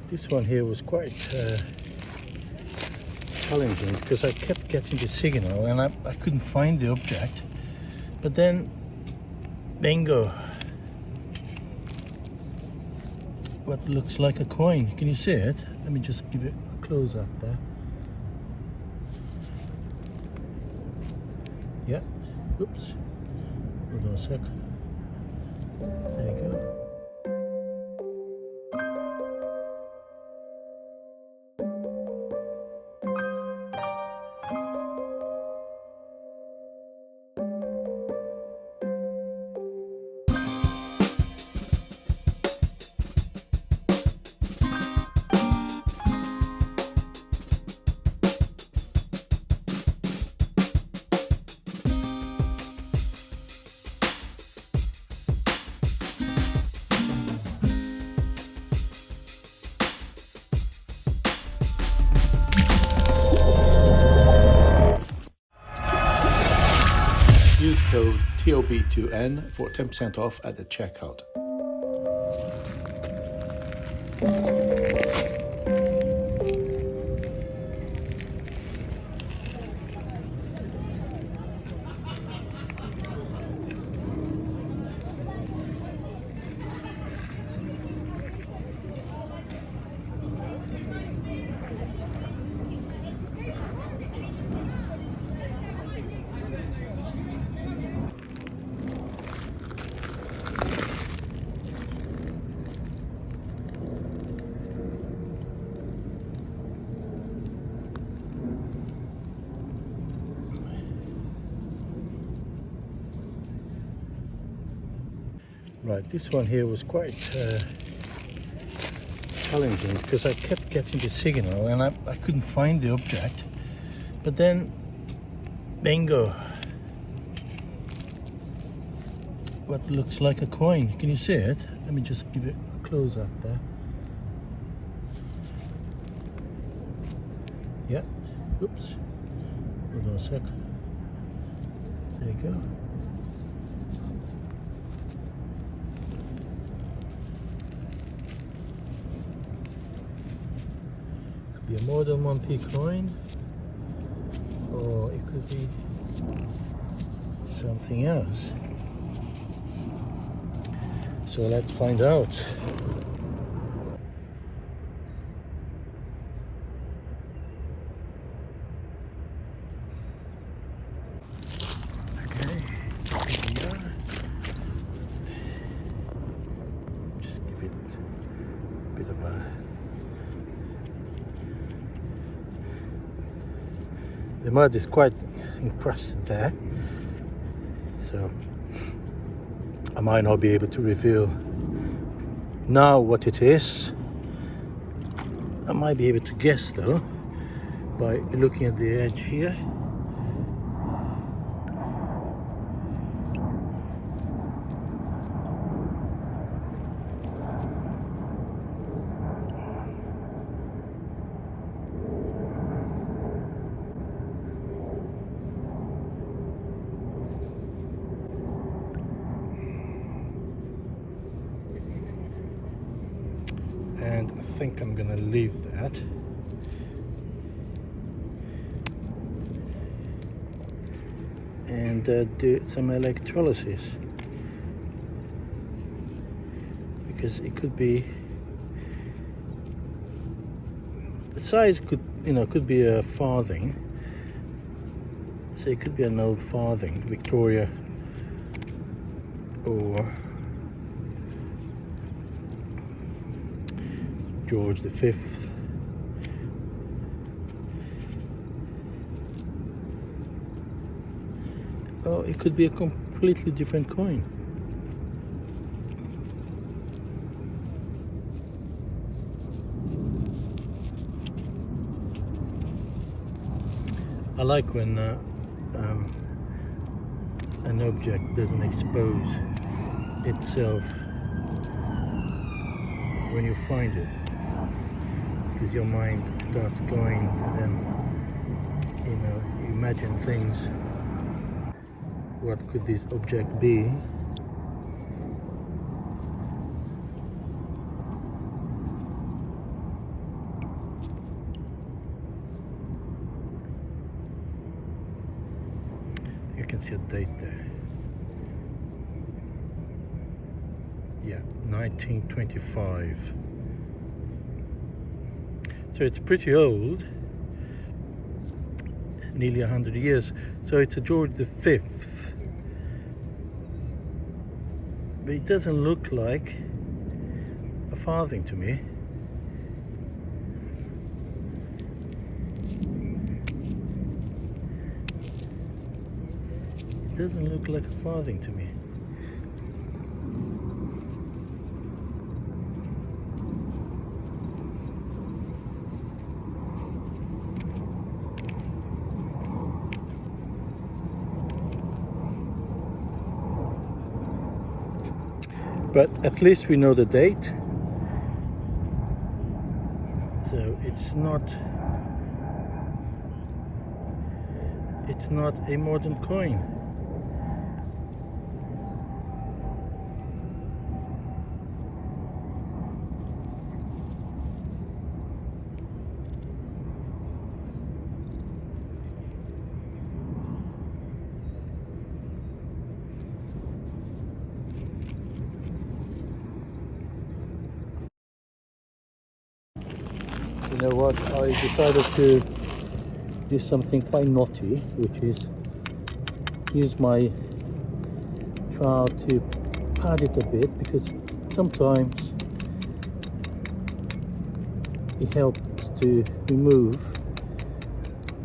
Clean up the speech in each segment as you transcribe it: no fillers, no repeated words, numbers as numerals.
Right, this one here was quite challenging because I kept getting the signal and I couldn't find the object. But then, bingo! What looks like a coin. Can you see it? Let me just give it a close up there. Yeah. Oops. Hold on a sec. There you go. Use code TOB2N for 10% off at the checkout. Right, this one here was quite challenging because I kept getting the signal and I couldn't find the object. But then, bingo! What looks like a coin. Can you see it? Let me just give it a close up there. Yeah. Oops. Hold on a sec. There you go. Could be a more than 1p coin, or it could be something else. So let's find out. Okay, here. Just give it a bit of a... The mud is quite encrusted there, so I might not be able to reveal now what it is. I might be able to guess though by looking at the edge here. And I think I'm gonna leave that. And do some electrolysis, because it could be, the size could be a farthing. So it could be an old farthing, Victoria or George V. Oh, it could be a completely different coin. I like when an object doesn't expose itself when you find it, because your mind starts going and then you imagine things. What could this object be? can see a date there. Yeah, 1925. So it's pretty old, nearly 100 years. So it's a George V. But it doesn't look like a farthing to me. It doesn't look like a farthing to me. But at least we know the date. So it's not a modern coin. You know what, I decided to do something quite naughty, which is use my trowel to pad it a bit, because sometimes it helps to remove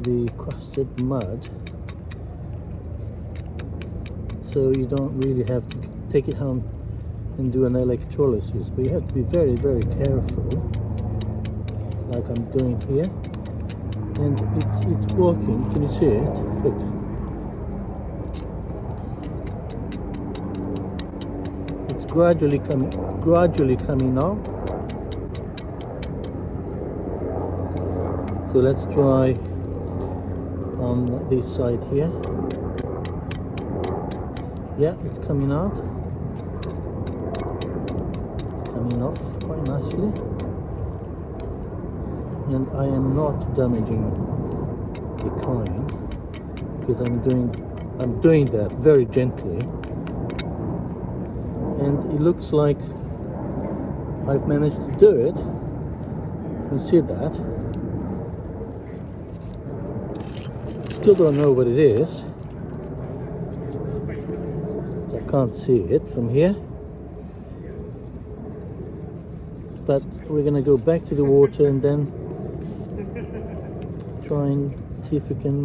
the crusted mud, so you don't really have to take it home and do an electrolysis, but you have to be very, very careful, like I'm doing here. And it's working. Can you see it? Look. It's gradually coming out. So let's try on this side here. Yeah, it's coming out. It's coming off quite nicely. And I am not damaging the coin, because I'm doing that very gently, and it looks like I've managed to do it. You see that? Still don't know what it is, so I can't see it from here. But we're gonna go back to the water and then try and see if we can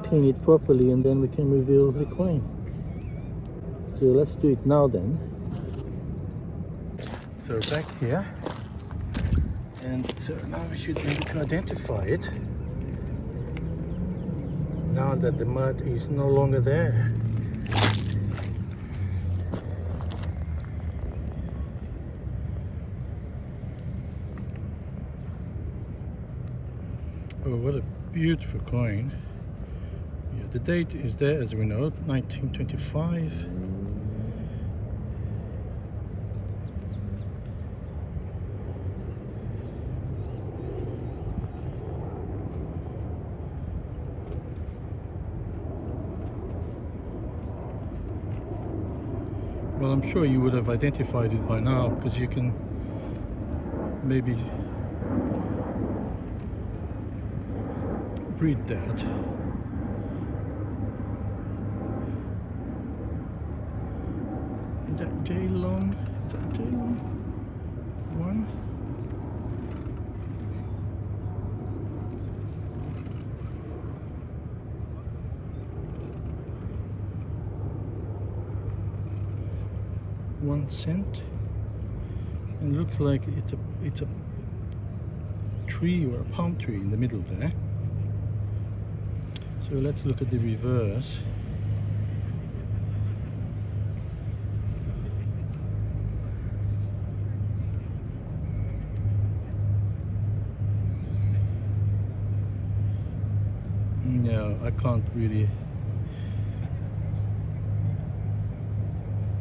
clean it properly, and then we can reveal the coin. So let's do it now then. So back here, and so now we should be able to identify it, now that the mud is no longer there. Oh, what a beautiful coin. Yeah, the date is there, as we know, 1925. Well, I'm sure you would have identified it by now, because you can maybe read that. Is that J long? Is that J long? One? $1 and it looks like it's a tree or a palm tree in the middle there. So let's look at the reverse. No, I can't really.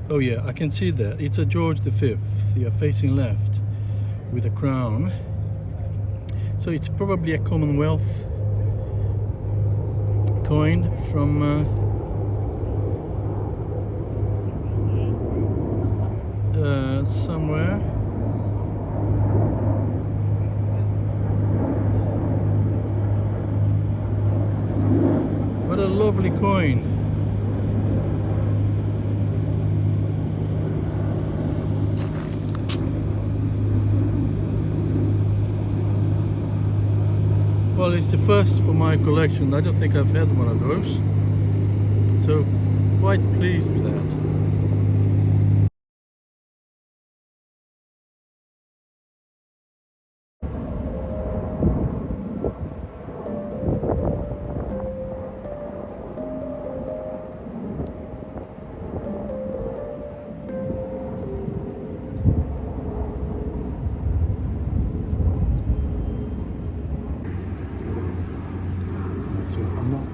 Oh yeah, I can see that. It's a George V. You're facing left with a crown. So it's probably a Commonwealth coin from somewhere. What a lovely coin. Well, it's the first for my collection. I don't think I've had one of those. So, quite pleased with that.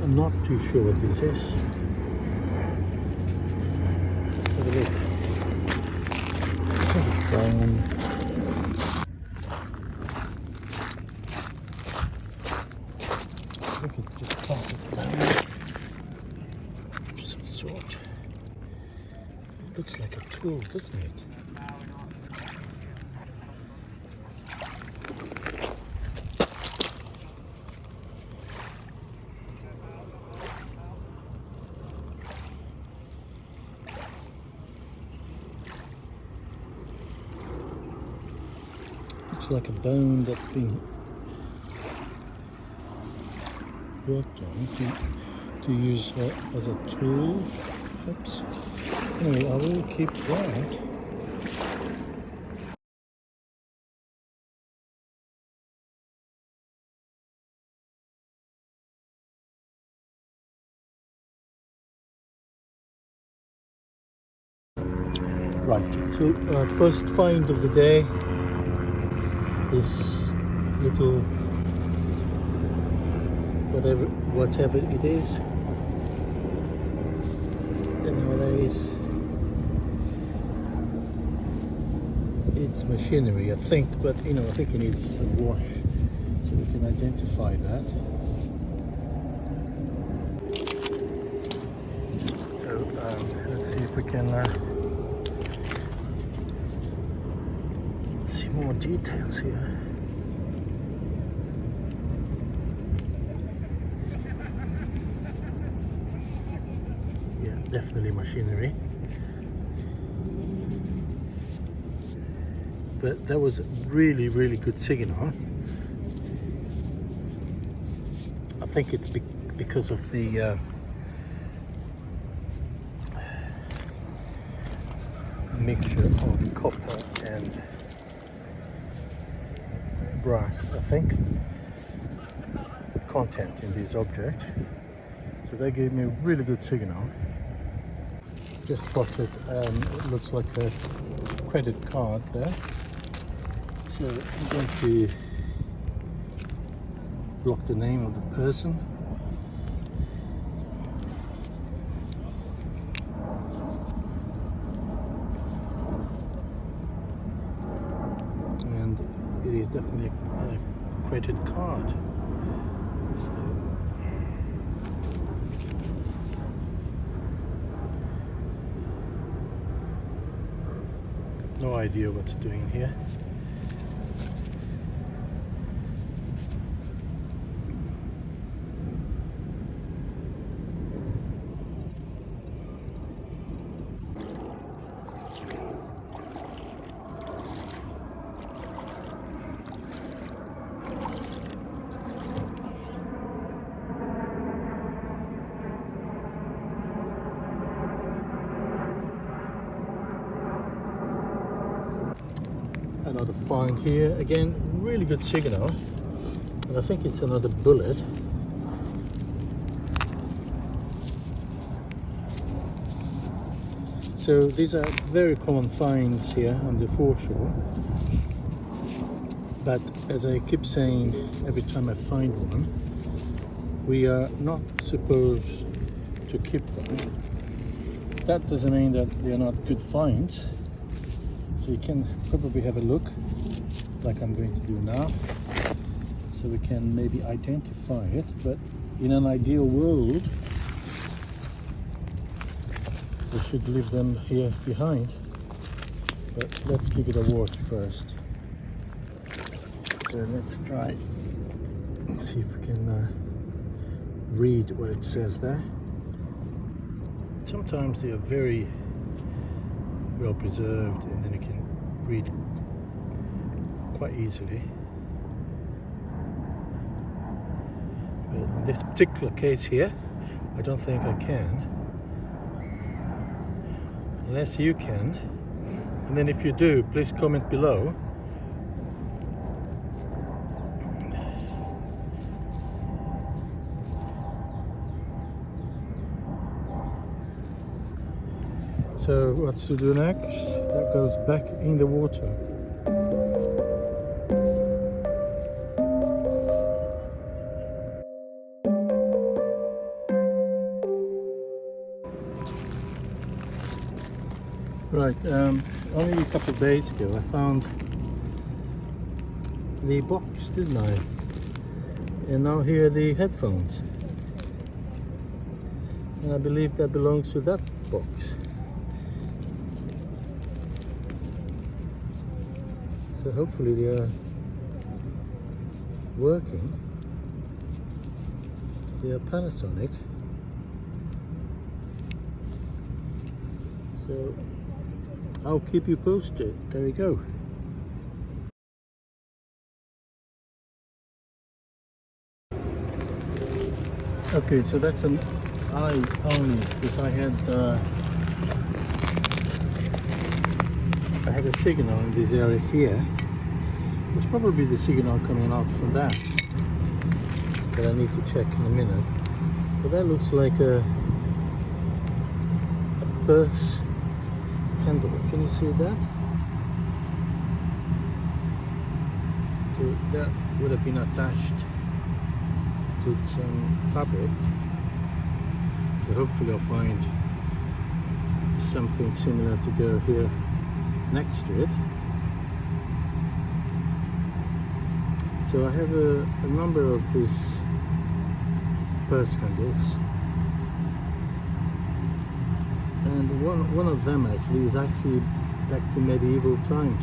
I'm not too sure what this is. Let's have a look. I think it just planted down of some sort. It looks like a tool, doesn't it? Looks like a bone that's been worked on to use as a tool, perhaps. Anyway, I will keep that. Right, so first find of the day. This little whatever it is. Don't know what that is. It's machinery, I think, but I think it needs a wash so we can identify that. So let's see if we can see more details here. Yeah, definitely machinery. But that was really, really good signal. I think it's because of the mixture of copper and brass, I think, content in this object. So they gave me a really good signal. Just spotted, it looks like a credit card there. So I'm going to block the name of the person. And it is definitely a credit card. No idea what's doing here. Another find here, again, really good signal, and I think it's another bullet. So these are very common finds here on the foreshore, but as I keep saying every time I find one, we are not supposed to keep them. That doesn't mean that they are not good finds. So you can probably have a look, like I'm going to do now. so we can maybe identify it. But in an ideal world, we should leave them here behind. But let's give it a walk first. So let's try and see if we can read what it says there. Sometimes they are very well preserved, and then you can read quite easily. But in this particular case here, I don't think I can, unless you can. And then if you do, please comment below. So what's to do next? That goes back in the water. Right, only a couple of days ago I found the box, didn't I? And now here are the headphones. And I believe that belongs to that box. So hopefully they are working. They are Panasonic. So I'll keep you posted. There we go. Okay, so that's an eye only, because I had a signal in this area here. It's probably the signal coming out from that, but I need to check in a minute. But that looks like a purse handle. Can you see that? So that would have been attached to some fabric. So hopefully I'll find something similar to go here next to it. So I have a number of these purse handles, and one of them actually is actually back to medieval times.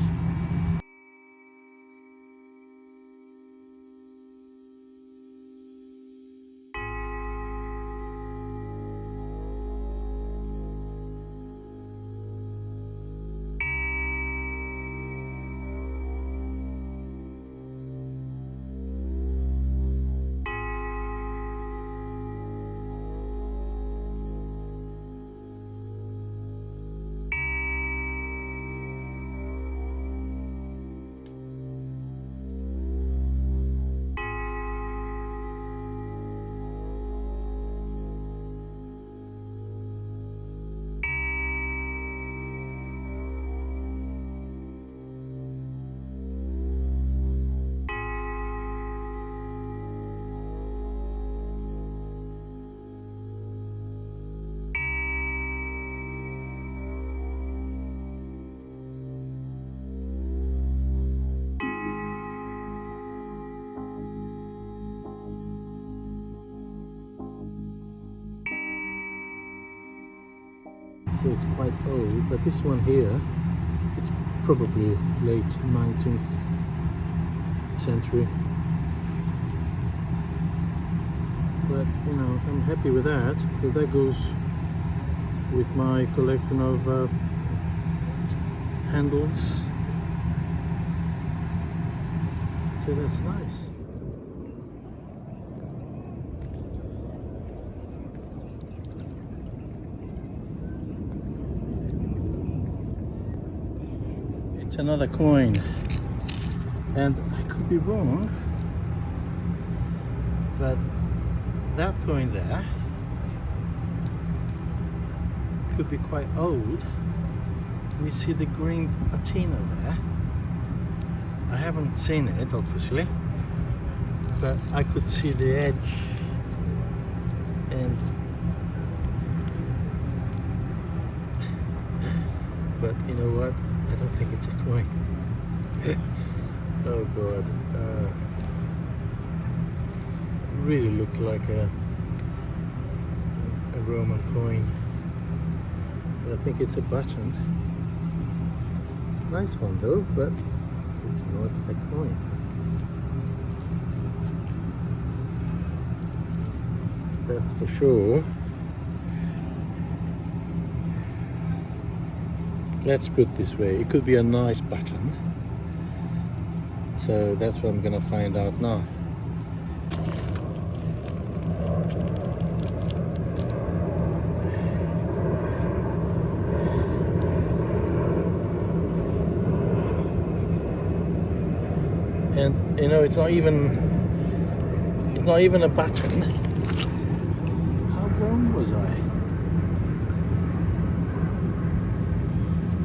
So it's quite old, but this one here, it's probably late 19th century. But you know, I'm happy with that. So that goes with my collection of handles. So that's nice. Another coin, and I could be wrong, but that coin there could be quite old. You see the green patina there. I haven't seen it obviously, but I could see the edge, and but you know what? I don't think it's a coin. Oh god. really looked like a Roman coin, but I think it's a button. Nice one though, but it's not a coin. That's for sure. Let's put it this way, it could be a nice button. So that's what I'm gonna find out now. And you know, it's not even a button. How wrong was I?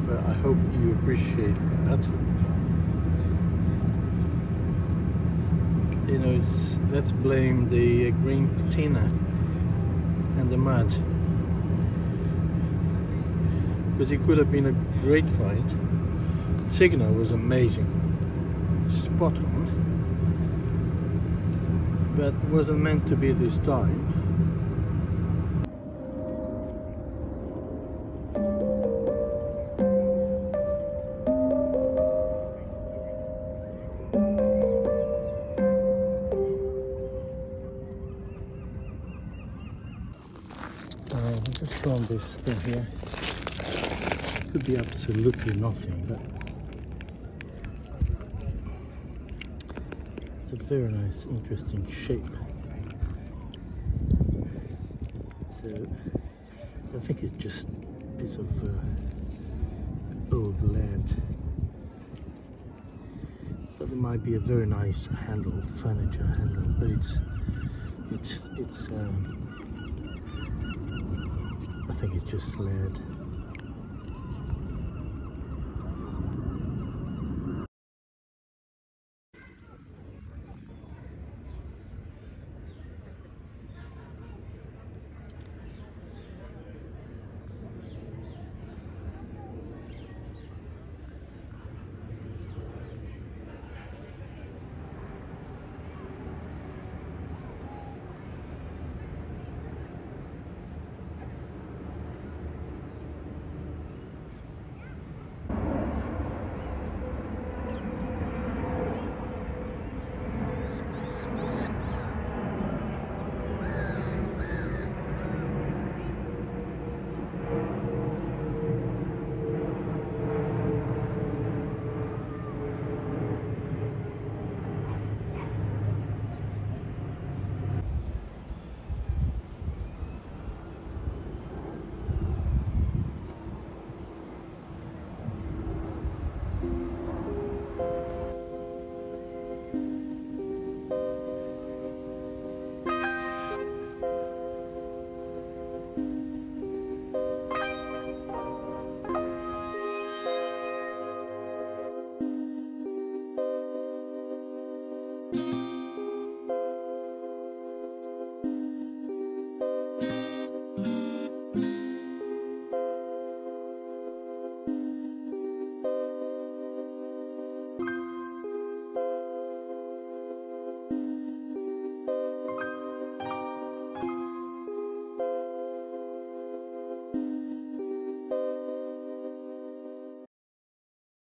But I hope you appreciate that. You know, let's blame the green patina and the mud, because it could have been a great find. Signal was amazing, spot on, but wasn't meant to be this time. I'm just throwing this thing here. Could be absolutely nothing, but it's a very nice, interesting shape. So I think it's just a piece of old lead. But it might be a very nice handle, furniture handle, but it's I think it's just lead.